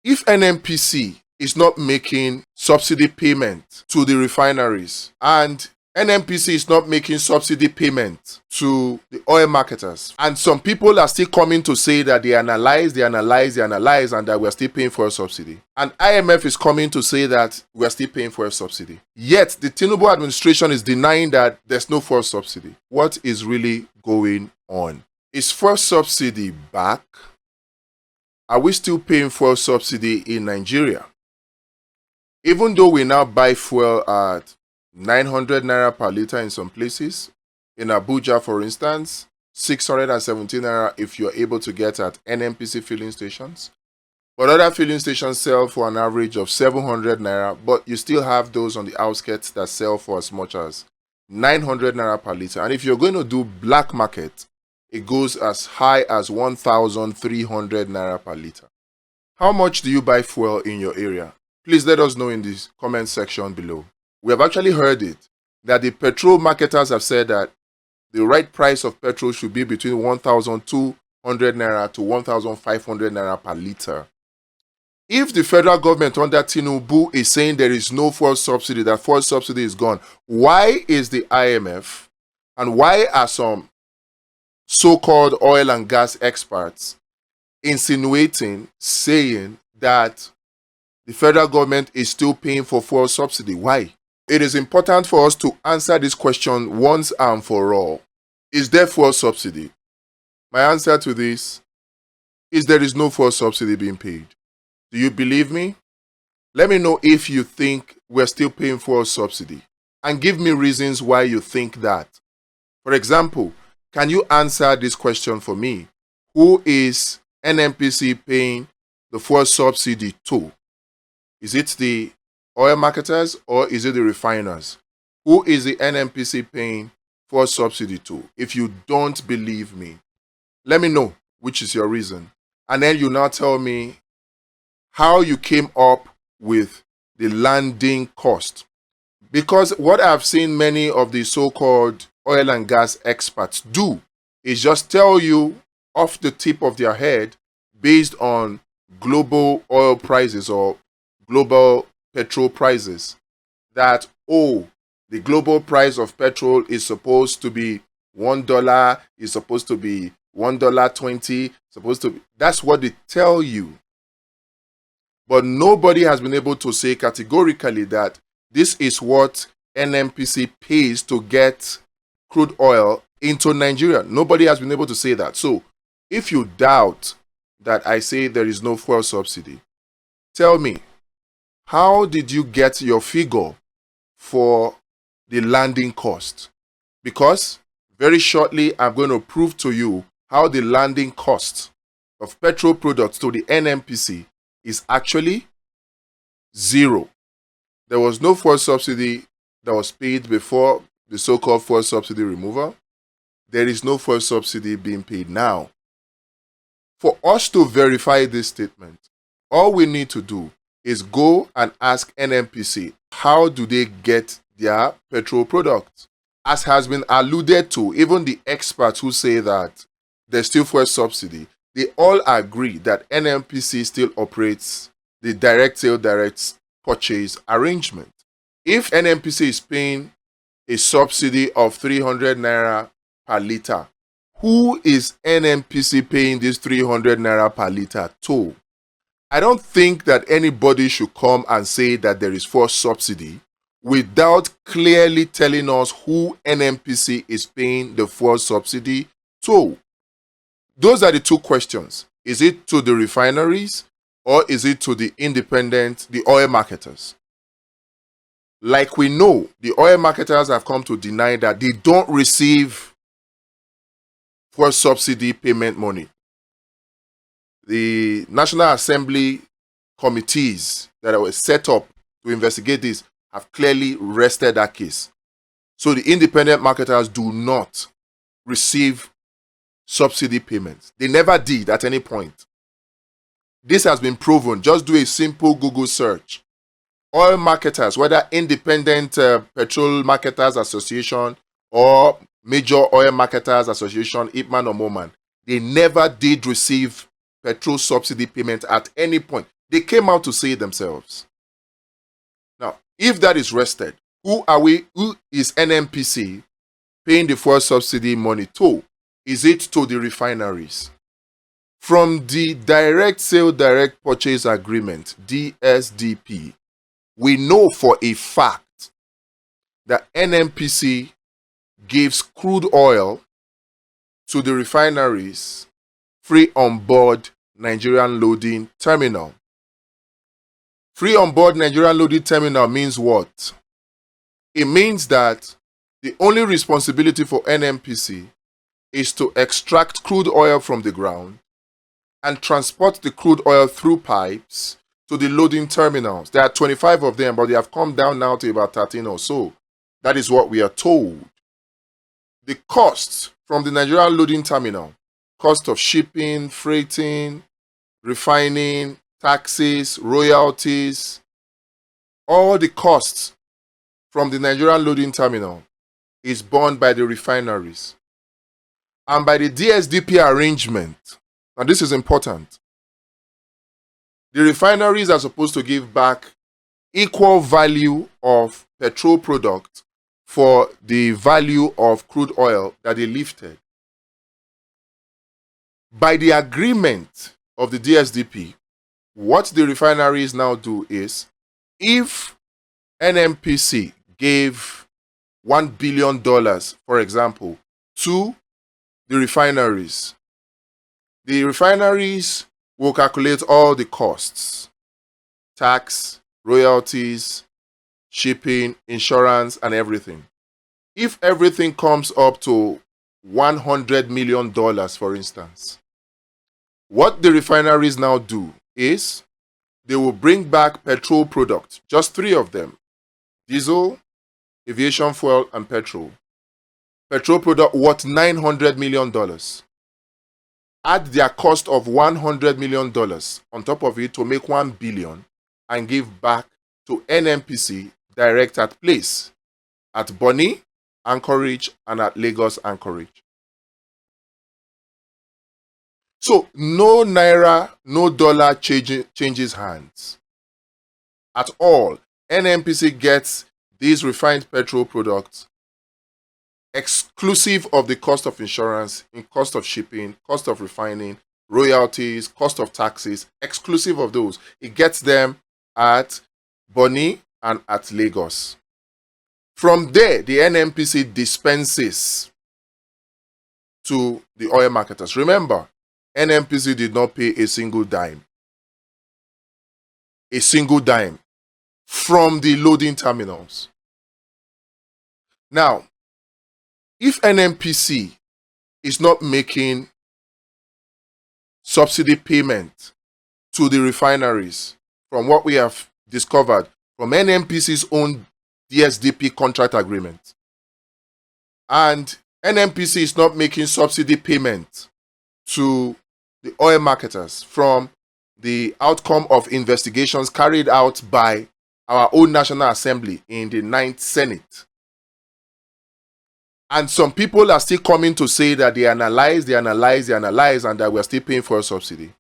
If NNPC is not making subsidy payment to the refineries and NNPC is not making subsidy payment to the oil marketers, and some people are still coming to say that they analyze, and that we're still paying for a subsidy. And IMF is coming to say that we're still paying for a subsidy. Yet, the Tinubu administration is denying that there's no fuel subsidy. What is really going on? Is fuel subsidy back? Are we still paying fuel subsidy in Nigeria? Even though we now buy fuel at 900 naira per litre in some places, in Abuja for instance, 617 naira if you're able to get at NNPC filling stations. But other filling stations sell for an average of 700 naira, but you still have those on the outskirts that sell for as much as 900 naira per litre. And if you're going to do black market, it goes as high as 1,300 naira per litre. How much do you buy fuel in your area? Please let us know in the comment section below. We have actually heard it, that the petrol marketers have said that the right price of petrol should be between 1,200 naira to 1,500 naira per litre. If the federal government under Tinubu is saying there is no fuel subsidy, that fuel subsidy is gone, why is the IMF and why are some so-called oil and gas experts insinuating, saying that the federal government is still paying for fuel subsidy? Why? It is important for us to answer this question once and for all. Is there fuel subsidy? My answer to this is there is no fuel subsidy being paid. Do you believe me? Let me know if you think we're still paying fuel subsidy, and give me reasons why you think that. For example, can you answer this question for me? Who is NNPC paying the fuel subsidy to? Is it the oil marketers or is it the refiners? Who is the NNPC paying for subsidy to? If you don't believe me, let me know which is your reason. And then you now tell me how you came up with the landing cost. Because what I've seen many of the so-called oil and gas experts do is just tell you off the tip of their head based on global oil prices or global petrol prices that, oh, the global price of petrol is supposed to be $1, is supposed to be $1.20, supposed to be. That's what they tell you. But nobody has been able to say categorically that this is what NNPC pays to get crude oil into Nigeria. Nobody has been able to say that. So if you doubt that I say there is no fuel subsidy, tell me, how did you get your figure for the landing cost? Because very shortly I'm going to prove to you how the landing cost of petrol products to the NNPC is actually zero. There was no fuel subsidy that was paid before the so-called fuel subsidy removal. There is no fuel subsidy being paid now. For us to verify this statement, all we need to do is go and ask NNPC, how do they get their petrol products? As has been alluded to, even the experts who say that there's still fuel subsidy, they all agree that NNPC still operates the direct sale, direct purchase arrangement. If NNPC is paying a subsidy of 300 naira per litre, who is NNPC paying this 300 naira per litre to? I don't think that anybody should come and say that there is fuel subsidy without clearly telling us who NNPC is paying the fuel subsidy to. Those are the two questions. Is it to the refineries or is it to the independent, the oil marketers? Like we know, the oil marketers have come to deny that they don't receive fuel subsidy payment money. The National Assembly committees that were set up to investigate this have clearly rested that case. So the independent marketers do not receive subsidy payments. They never did at any point. This has been proven. Just do a simple Google search. Oil marketers, whether independent petrol marketers association or major oil marketers association, Ipman or Moman, they never did receive petrol subsidy payment at any point. They came out to say it themselves. Now, if that is rested, who is NNPC paying the fuel subsidy money to? Is it to the refineries? From the direct sale, direct purchase agreement, DSDP, we know for a fact that NNPC gives crude oil to the refineries free on board Nigerian loading terminal. Free on board Nigerian loading terminal means what? It means that the only responsibility for NNPC is to extract crude oil from the ground and transport the crude oil through pipes to the loading terminals. There are 25 of them, but they have come down now to about 13 or so. That is what we are told. The costs from the Nigerian loading terminal, cost of shipping, freighting, refining, taxes, royalties, all the costs from the Nigerian loading terminal is borne by the refineries. And by the DSDP arrangement, and this is important, the refineries are supposed to give back equal value of petrol product for the value of crude oil that they lifted. By the agreement of the DSDP, what the refineries now do is, if NNPC gave $1 billion, for example, to the refineries will calculate all the costs, tax, royalties, shipping, insurance, and everything. If everything comes up to $100 million, for instance, what the refineries now do is they will bring back petrol products, just 3 of them: diesel, aviation fuel, and petrol. Petrol product worth $900 million. Add their cost of $100 million on top of it to make $1 billion and give back to NNPC direct at place at Bonny, Anchorage, and at Lagos, Anchorage. So no Naira, no dollar changes hands at all. NNPC gets these refined petrol products exclusive of the cost of insurance, in cost of shipping, cost of refining, royalties, cost of taxes, exclusive of those. It gets them at Bonny and at Lagos. From there, the NNPC dispenses to the oil marketers. Remember, NNPC did not pay a single dime. A single dime from the loading terminals. Now, if NNPC is not making subsidy payment to the refineries, from what we have discovered from NNPC's own DSDP contract agreement, and NNPC is not making subsidy payment to the oil marketers from the outcome of investigations carried out by our own National Assembly in the 9th Senate. And some people are still coming to say that they analyze, and that we're still paying for a subsidy.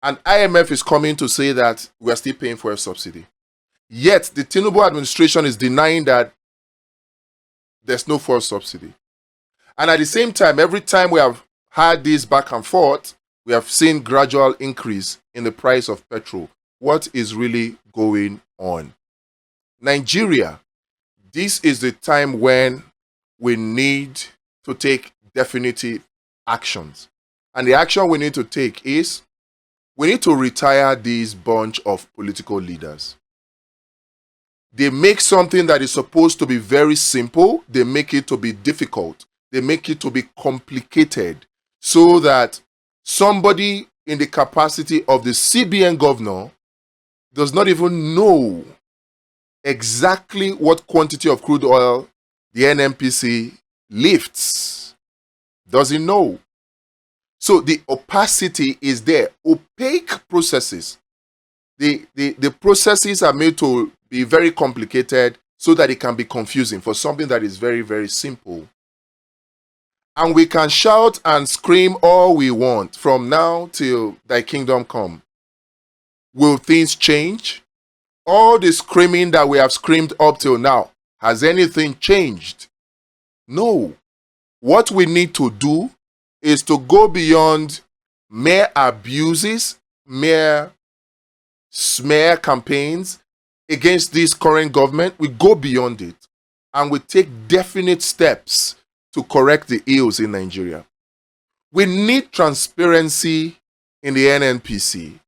And IMF is coming to say that we're still paying for a subsidy. Yet, the Tinubu administration is denying that there's no fuel subsidy. And at the same time, every time we have had this back and forth, we have seen gradual increase in the price of petrol. What is really going on? Nigeria, this is the time when we need to take definitive actions. And the action we need to take is, we need to retire this bunch of political leaders. They make something that is supposed to be very simple, they make it to be difficult. They make it to be complicated, so that somebody in the capacity of the CBN governor does not even know exactly what quantity of crude oil the NNPC lifts. Doesn't know. So the opacity is there. Opaque processes. The processes are made to be very complicated so that it can be confusing for something that is very, very simple. And we can shout and scream all we want from now till thy kingdom come. Will things change? All the screaming that we have screamed up till now, has anything changed? No. What we need to do is to go beyond mere abuses, mere smear campaigns against this current government. We go beyond it and we take definite steps to correct the ills in Nigeria. We need transparency in the NNPC,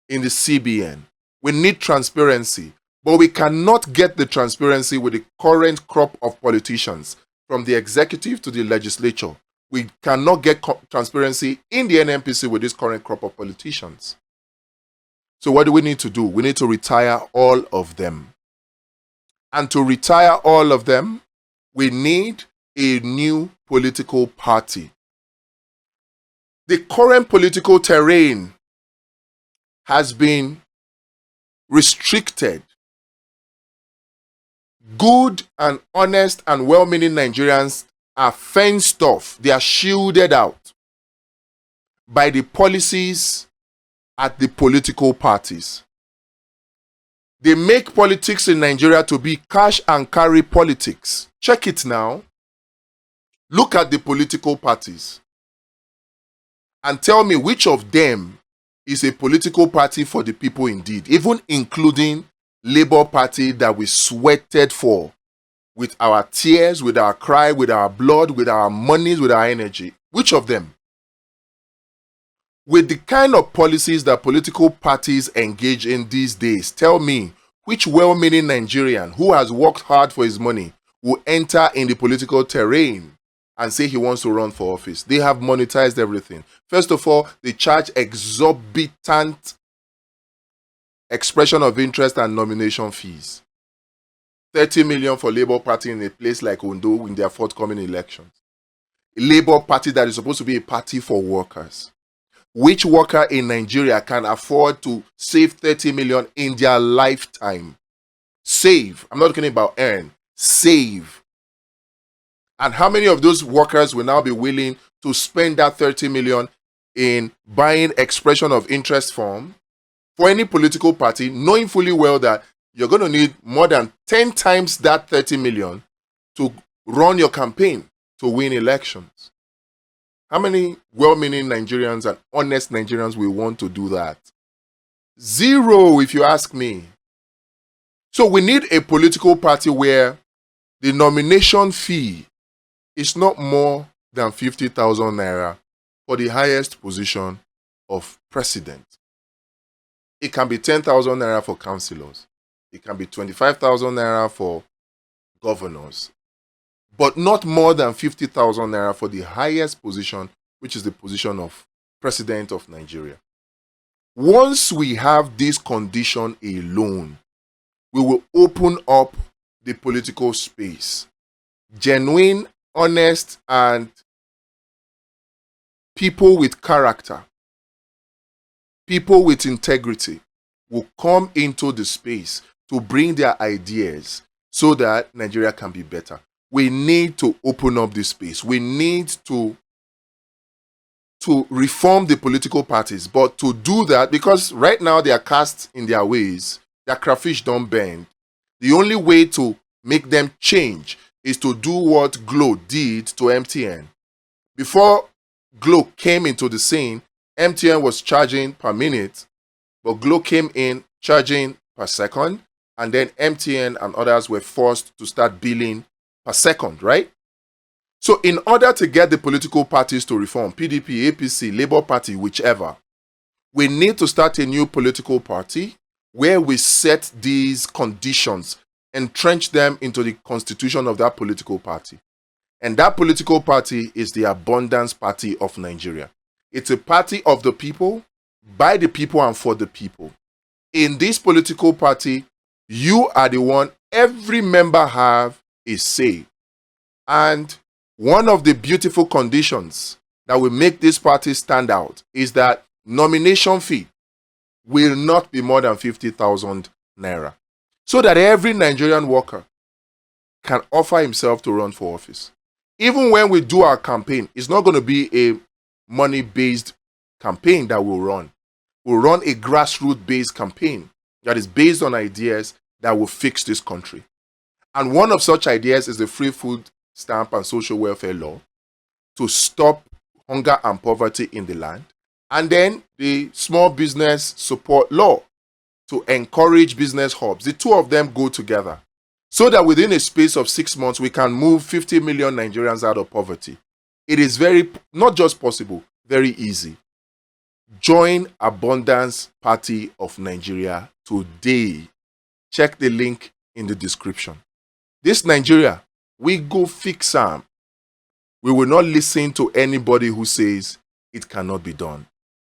in the CBN. We need transparency, but we cannot get the transparency with the current crop of politicians, from the executive to the legislature. We cannot get transparency in the NNPC with this current crop of politicians. So what do we need to do? We need to retire all of them. And to retire all of them, we need a new political party. The current political terrain has been restricted. Good and honest and well-meaning Nigerians are fenced off. They are shielded out by the policies at the political parties. They make politics in Nigeria to be cash and carry politics. Check it now. Look at the political parties and tell me which of them is a political party for the people indeed, even including Labour Party that we sweated for with our tears, with our cry, with our blood, with our monies, with our energy. Which of them? With the kind of policies that political parties engage in these days, tell me which well-meaning Nigerian who has worked hard for his money will enter in the political terrain and say he wants to run for office. They have monetized everything. First of all, they charge exorbitant expression of interest and nomination fees. 30 million for Labour Party in a place like Ondo in their forthcoming elections. A Labour Party that is supposed to be a party for workers. Which worker in Nigeria can afford to save 30 million in their lifetime? Save. I'm not talking about earn. Save. And how many of those workers will now be willing to spend that 30 million in buying expression of interest form for any political party, knowing fully well that you're going to need more than 10 times that 30 million to run your campaign to win elections? How many well-meaning Nigerians and honest Nigerians will want to do that? Zero, if you ask me. So we need a political party where the nomination fee is not more than 50,000 naira for the highest position of president. It can be 10,000 naira for councillors. It can be 25,000 naira for governors. But not more than 50,000 naira for the highest position, which is the position of president of Nigeria. Once we have this condition alone, we will open up the political space. Genuine, honest, and people with character, people with integrity will come into the space to bring their ideas so that Nigeria can be better. We need to open up this space. We need to reform the political parties. But to do that, because right now they are cast in their ways, their crayfish don't bend. The only way to make them change is to do what Glo did to MTN. Before Glo came into the scene, MTN was charging per minute, but Glo came in charging per second, and then MTN and others were forced to start billing per second, right? So in order to get the political parties to reform, PDP, APC, Labour Party, whichever, we need to start a new political party where we set these conditions, entrench them into the constitution of that political party. And that political party is the Abundance Party of Nigeria. It's a party of the people, by the people, and for the people. In this political party, you are the one, every member have a say. And one of the beautiful conditions that will make this party stand out is that nomination fee will not be more than 50,000 naira. So that every Nigerian worker can offer himself to run for office. Even when we do our campaign, it's not going to be a money-based campaign that we'll run. will run a grassroots-based campaign that is based on ideas that will fix this country. And one of such ideas is the free food stamp and social welfare law to stop hunger and poverty in the land. And then the small business support law to encourage business hubs. The two of them go together so that within a space of 6 months, we can move 50 million Nigerians out of poverty. It is not just possible, very easy. Join Abundance Party of Nigeria today. Check the link in the description. This Nigeria, we go fix am. We will not listen to anybody who says it cannot be done.